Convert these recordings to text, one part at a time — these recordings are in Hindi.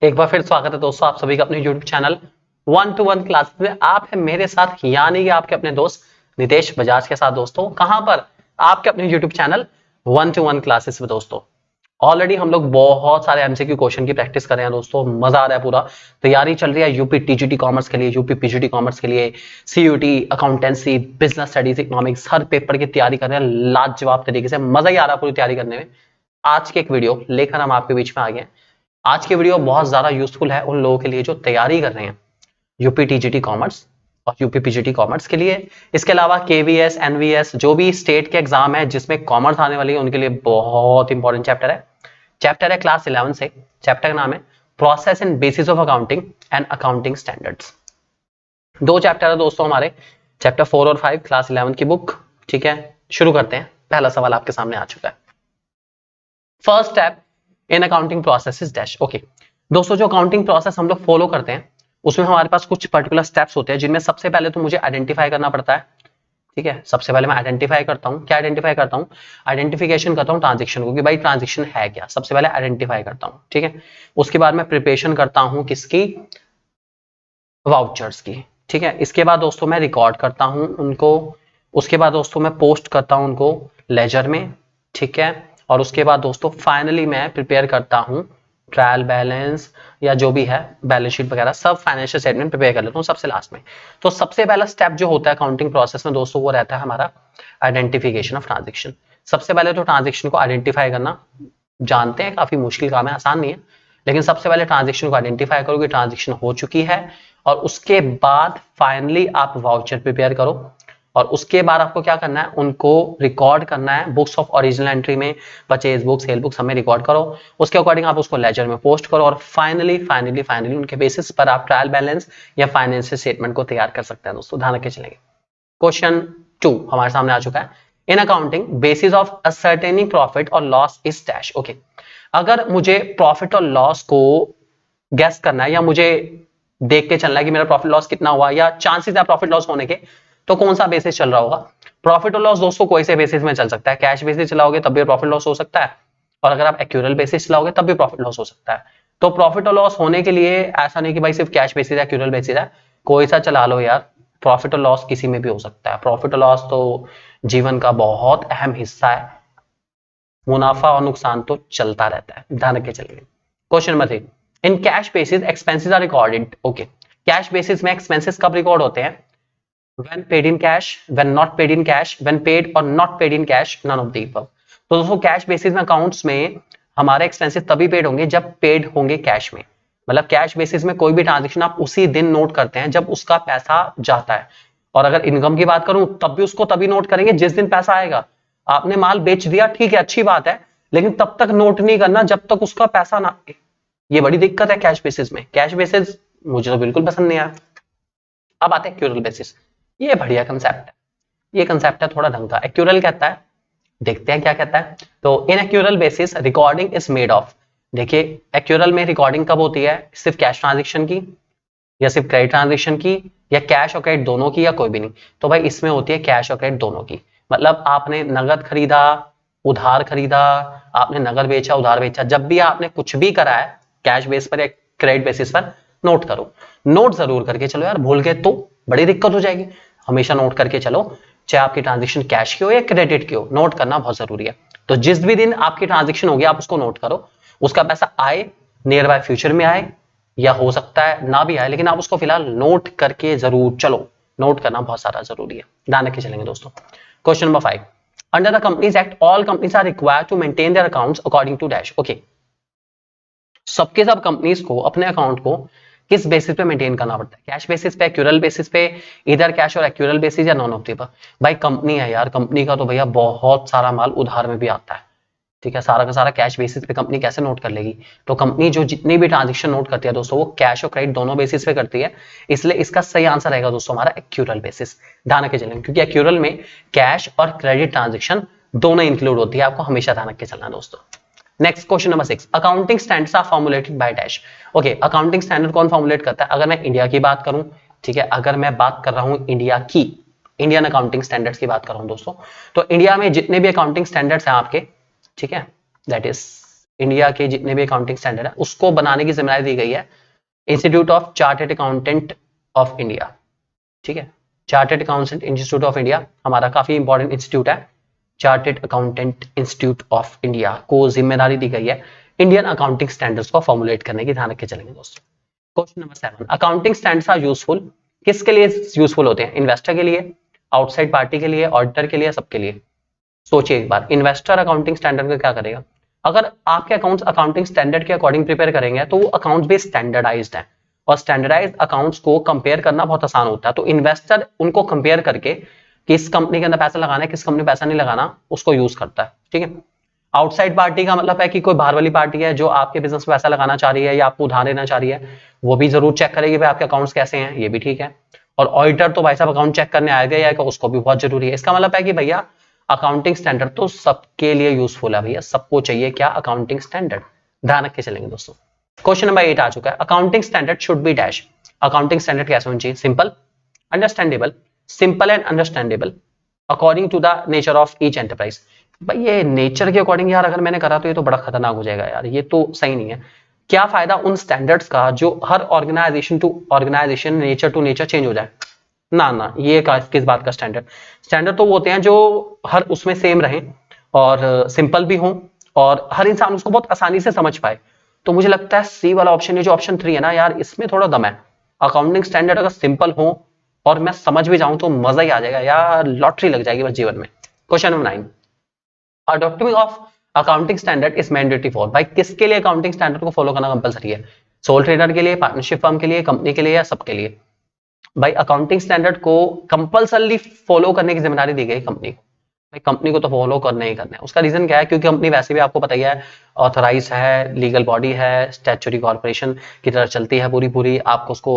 एक बार फिर स्वागत है दोस्तों आप सभी का अपने YouTube चैनल 1-to-1 क्लासेस में। आप है मेरे साथ यानी कि आपके अपने दोस्त नितेश बजाज के साथ। दोस्तों कहां पर? आपके अपने YouTube चैनल 1-to-1 क्लासेस में। दोस्तों ऑलरेडी हम लोग बहुत सारे एमसीक्यू क्वेश्चन की प्रैक्टिस कर रहे हैं दोस्तों, मजा आ रहा है, पूरा तैयारी चल रही है यूपी टीजीटी कॉमर्स के लिए, यूपी पीजीटी कॉमर्स के लिए, CUET, accountancy, business studies, economics, हर पेपर की तैयारी कर रहे हैं लाजवाब तरीके से। मजा ही आ रहा है पूरी तैयारी करने में। आज के एक वीडियो लेकर हम आपके बीच में आ गए। आज की वीडियो बहुत ज्यादा यूजफुल है उन लोगों के लिए जो तैयारी कर रहे हैं यूपी टीजीटी कॉमर्स और यूपी पीजीटी कॉमर्स के लिए। इसके अलावा केवीएस, एनवीएस, जो भी स्टेट के एग्जाम है जिसमें कॉमर्स आने वाली है उनके लिए बहुत इंपॉर्टेंट चैप्टर है। चैप्टर है क्लास 11 से। चैप्टर का नाम है process and bases of accounting and accounting standards. दो चैप्टर है दोस्तों हमारे, चैप्टर 4 और 5, क्लास 11 की बुक। ठीक है, शुरू करते हैं। पहला सवाल आपके सामने आ चुका है। First step in accounting process is dash. Okay दोस्तों, जो अकाउंटिंग प्रोसेस हम लोग फॉलो करते हैं उसमें हमारे पास कुछ पर्टिकुलर स्टेप्स होते हैं जिनमें सबसे पहले तो मुझे आइडेंटिफाई करना पड़ता है। ठीक है, सबसे पहले मैं आइडेंटिफाई करता हूं। क्या आइडेंटिफाई करता हूं? आइडेंटिफिकेशन करता हूं ट्रांजैक्शन को, कि भाई ट्रांजैक्शन है क्या, सबसे पहले आइडेंटिफाई करता हूं। ठीक है, उसके बाद मैं प्रिपरेशन करता हूं किसकी? वाउचर्स की। ठीक है, इसके बाद दोस्तों मैं रिकॉर्ड करता हूं उनको। उसके बाद दोस्तों मैं पोस्ट करता हूं उनको लेजर में। ठीक है, और उसके बाद दोस्तों फाइनली मैं प्रिपेयर करता हूं ट्रायल बैलेंस या जो भी है बैलेंस शीट वगैरह, सब फाइनेंशियल स्टेटमेंट प्रिपेयर कर लेता हूं सबसे लास्ट में। तो सबसे पहला स्टेप जो होता है अकाउंटिंग प्रोसेस में दोस्तों वो रहता है हमारा आइडेंटिफिकेशन ऑफ ट्रांजेक्शन। सबसे पहले तो ट्रांजेक्शन को आइडेंटिफाई करना, जानते हैं काफी मुश्किल काम है, आसान नहीं है, लेकिन सबसे पहले ट्रांजेक्शन को आइडेंटिफाई करो कि ट्रांजेक्शन हो चुकी है, और उसके बाद फाइनली आप वाउचर प्रिपेयर करो। और उसके बाद आपको क्या करना है? उनको रिकॉर्ड करना है बुक्स ऑफ ओरिजिनल एंट्री में, परचेज बुक, सेल बुक, सब में रिकॉर्ड करो। उसके अकॉर्डिंग आप उसको लेजर में पोस्ट करो, और फाइनली उनके बेसिस पर आप ट्रायल बैलेंस या फाइनेंशियल स्टेटमेंट को तैयार कर सकते हैं। दोस्तों ध्यान रखे चलेंगे। क्वेश्चन 2 हमारे सामने आ चुका है। In accounting basis of ascertaining profit और लॉस इज डैश। ओके, अगर मुझे प्रॉफिट और लॉस को गैस करना है या मुझे देख के चलना है कि मेरा प्रॉफिट लॉस कितना हुआ या चांसेस है प्रॉफिट लॉस होने के, तो कौन सा बेसिस चल रहा होगा? प्रॉफिट और लॉस दोस्तों कोई से बेसिस में चल सकता है। कैश बेसिस चलाओगे तब भी प्रॉफिट लॉस हो सकता है, और अगर आप एक्यूरल बेसिस चलाओगे तब भी प्रॉफिट लॉस हो सकता है। तो प्रॉफिट और लॉस होने के लिए ऐसा नहीं कि भाई सिर्फ कैश बेसिस है, एक्यूरल बेसिस है, कोई सा चला लो यार, प्रॉफिट और लॉस किसी में भी हो सकता है। प्रॉफिट और लॉस तो जीवन का बहुत अहम हिस्सा है, मुनाफा और नुकसान तो चलता रहता है, ध्यान रखे चलिए। Question number 3, in cash basis expenses are recorded. Okay, cash basis में एक्सपेंसेस कब रिकॉर्ड होते हैं? when paid in cash, when not paid in cash, when paid or not paid in cash, none of the above। तो दोस्तों कैश बेसिस में अकाउंट्स में हमारे एक्सपेंसेस तभी पेड होंगे जब पेड होंगे कैश में। मतलब कैश बेसिस में कोई भी ट्रांजेक्शन आप उसी दिन नोट करते हैं जब उसका पैसा जाता है, और अगर इनकम की बात करूं तब भी उसको तभी नोट करेंगे जिस दिन पैसा आएगा। आपने माल बेच दिया, ठीक है, अच्छी बात है, लेकिन तब तक नोट नहीं करना जब तक उसका पैसा ना आए। ये बड़ी दिक्कत है कैश बेसिस में। कैश बेसिस मुझे तो बिल्कुल पसंद नहीं आया। अब आते हैं एक्यूरल बेसिस। ये बढ़िया कंसेप्ट है, ये कंसेप्ट है थोड़ा ढंग का। एक्यूरल कहता है, देखते हैं क्या कहता है। तो in accrual basis recording is made of. देखिए एक्यूरल में रिकॉर्डिंग कब होती है? सिर्फ कैश ट्रांजेक्शन की, या सिर्फ क्रेडिट ट्रांजेक्शन की, या कैश और क्रेडिट दोनों की, या कोई भी नहीं। तो भाई इसमें होती है कैश और क्रेडिट दोनों की। मतलब आपने नगद खरीदा, उधार खरीदा, आपने नगद बेचा, उधार बेचा, जब भी आपने कुछ भी करा है कैश बेस पर या क्रेडिट बेसिस पर, नोट करो। नोट जरूर करके चलो यार, भूल गए तो बड़ी दिक्कत हो जाएगी। हमेशा नोट करके चलो, चाहे आपकी ट्रांजेक्शन कैश की हो या क्रेडिट की हो, नोट करना बहुत जरूरी है। तो जिस भी दिन आपकी ट्रांजेक्शन होगी आप उसको नोट करो। उसका पैसा आए, नियर बाय फ्यूचर में आए, या हो सकता है ना भी आए, लेकिन आप उसको फिलहाल नोट करके जरूर चलो। नोट करना बहुत सारा जरूरी है, ध्यान रखे चलेंगे दोस्तों। Question number 5, under the companies act all companies are required to maintain their accounts according to dash. Okay, सबके सब कंपनीज को अपने अकाउंट को किस बेसिस पे मेंटेन करना पड़ता है? कैश बेसिस पे, एक्यूरल बेसिस पे, इधर कैश और एक्यूरल बेसिस, या नॉन ऑफ द। भाई कंपनी है यार, कंपनी का तो भैया बहुत सारा माल उधार में भी आता है। ठीक है, सारा का सारा कैश बेसिस पे कंपनी कैसे नोट कर लेगी? तो कंपनी जो जितनी भी ट्रांजेक्शन नोट करती है दोस्तों वो कैश और क्रेडिट दोनों बेसिस पे करती है, इसलिए इसका सही आंसर रहेगा दोस्तों हमारा एक्यूरल बेसिस। ध्यान रखे चलेंगे, क्योंकि एक्यूरल में कैश और क्रेडिट ट्रांजेक्शन दोनों इंक्लूड होती है, आपको हमेशा ध्यान रख के चलना दोस्तों। Next question number 6, accounting standards are formulated by dash. Okay, accounting standard कौन फॉर्मुलेट करता है? अगर मैं इंडिया की बात करूं, ठीक है, अगर मैं बात कर रहा हूं इंडिया की, इंडियन अकाउंटिंग स्टैंडर्ड्स की बात कर रहा हूं दोस्तों। तो इंडिया में जितने भी अकाउंटिंग स्टैंडर्ड्स हैं आपके, ठीक है, दैट इज इंडिया के जितने भी अकाउंटिंग स्टैंडर्ड है उसको बनाने की जिम्मेदारी दी गई है Institute of Chartered Accountant of India, ठीक है। Chartered accountant institute of India हमारा काफी इंपॉर्टेंट इंस्टीट्यूट है। Chartered accountant institute of India को जिम्मेदारी दी गई है इंडियन अकाउंटिंग स्टैंडर्ड्स को फॉर्मुलेट करने की, ध्यान रख के चलेंगे दोस्तों। Question number 7, accounting standards are useful, किसके लिए यूजफुल होते हैं? इन्वेस्टर के लिए, आउटसाइड पार्टी के लिए, ऑडिटर के लिए, सबके लिए। सोचिए एक बार, इन्वेस्टर अकाउंटिंग स्टैंडर्ड का क्या करेगा? अगर आपके अकाउंट्स अकाउंटिंग स्टैंडर्ड के अकॉर्डिंग प्रिपेयर करेंगे तो वो अकाउंट्स भी स्टैंडर्डाइज्ड है, और स्टैंडर्डाइज्ड अकाउंट्स को कंपेयर करना बहुत आसान होता है। तो इन्वेस्टर उनको कंपेयर करके किस कंपनी के अंदर पैसा लगाना है, किस कंपनी में पैसा नहीं लगाना, उसको यूज करता है, ठीक है। आउटसाइड पार्टी का मतलब है कि कोई बाहर वाली पार्टी है जो आपके बिजनेस में पैसा लगाना चाह रही है या आपको उधार देना चाह रही है, वो भी जरूर चेक करेगी भाई आपके अकाउंट्स कैसे हैं, ये भी ठीक है। और ऑडिटर तो भाई साहब अकाउंट चेक करने आएगा या उसको भी बहुत जरूरी है। इसका मतलब है कि भैया अकाउंटिंग स्टैंडर्ड तो सबके लिए यूजफुल है भैया, सबको चाहिए क्या? Accounting standard. ध्यान रख के चलेंगे दोस्तों। क्वेश्चन नंबर 8 आ चुका है, accounting standard should be dash. Accounting standard कैसे होना चाहिए? Simple, understandable, simple and understandable according to the nature of each enterprise. भाई ये नेचर के अकॉर्डिंग यार अगर मैंने करा तो ये तो बड़ा खतरनाक हो जाएगा यार, ये तो सही नहीं है। क्या फायदा उन स्टैंडर्ड्स का जो हर organisation to organisation, nature to nature change हो जाए? ना ना, ये किस बात का स्टैंडर्ड? स्टैंडर्ड तो वो होते हैं जो हर उसमें सेम रहे और सिंपल भी हो और हर इंसान उसको बहुत आसानी से समझ पाए। तो मुझे लगता है सी वाला ऑप्शन, ये जो ऑप्शन 3 है ना यार, इसमें थोड़ा दम है। अकाउंटिंग स्टैंडर्ड अगर सिंपल हो और मैं समझ भी जाऊं तो मजा ही आ जाएगा यार, लॉटरी लग जाएगी बस जीवन में। Question number 9, adopting of accounting standard is mandatory for. भाई किसके लिए अकाउंटिंग स्टैंडर्ड को फॉलो करना कंपलसरी है? सोल ट्रेडर के लिए, पार्टनरशिप फर्म के लिए, कंपनी के लिए या सबके लिए? भाई अकाउंटिंग स्टैंडर्ड को कंपलसरी फॉलो करने की जिम्मेदारी दी गई कंपनी को। भाई कंपनी को तो फॉलो करना ही करना है। उसका रीजन क्या है? क्योंकि कंपनी वैसे भी आपको पता ही है ऑथराइज है, लीगल बॉडी है, स्टैट्यूटरी कॉर्पोरेशन की तरह चलती है पूरी पूरी, आपको उसको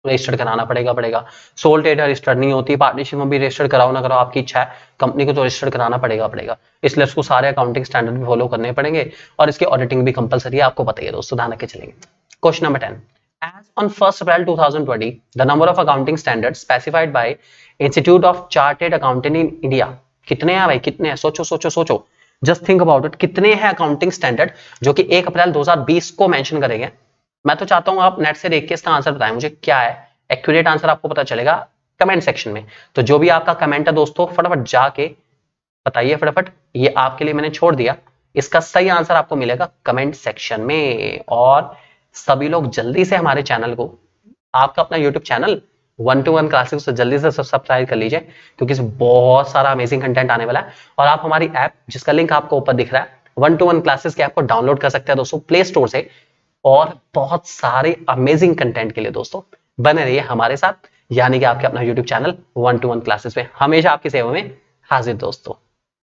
रजिस्टर्ड कराना पड़ेगा। सोल ट्रेडर रजिस्टर्ड नहीं होती, पार्टनरशिप में भी रजिस्टर्ड कराओ ना कराओ आपकी इच्छा है, कंपनी को तो रजिस्टर्ड कराना पड़ेगा। इसलिए उसको सारे अकाउंटिंग स्टैंडर्ड भी फॉलो करने पड़ेंगे और इसकी ऑडिटिंग भी कंपलसरी है, आपको पता ही है दोस्तों, ध्यान रख के चलेंगे। Question number 10, as on 1st April 2020 the number of accounting standards specified by Institute of Chartered Accountant in India, कितने हैं भाई, कितने हैं? सोचो, जस्ट थिंक अबाउट इट, कितने हैं अकाउंटिंग स्टैंडर्ड जो कि 1 अप्रैल 2020 को मेंशन करेंगे? मैं तो चाहता हूं आप नेट से देख के इसका आंसर बताएं मुझे, क्या है एक्यूरेट आंसर, आपको पता चलेगा कमेंट सेक्शन में। तो जो भी आपका कमेंट है दोस्तों, फटाफट जाके बताइए फटाफट, ये आपके लिए मैंने छोड़ दिया। इसका सही आंसर आपको मिलेगा कमेंट सेक्शन में। और सभी लोग जल्दी से हमारे चैनल को, आपका अपना यूट्यूब चैनल 1-to-1 क्लासेस से जल्दी से सब्सक्राइब कर लीजिए, क्योंकि इसमें बहुत सारा अमेजिंग कंटेंट आने वाला है। और आप हमारी ऐप, जिसका लिंक आपको ऊपर दिख रहा है, 1-to-1 क्लासेस के ऐप को डाउनलोड कर सकते हैं दोस्तों प्ले स्टोर से। और बहुत सारे अमेजिंग कंटेंट के लिए दोस्तों बने रहिए हमारे साथ, यानी कि आपके अपना यूट्यूब चैनल 1-to-1 क्लासेस में हमेशा आपकी सेवा में हाजिर दोस्तों।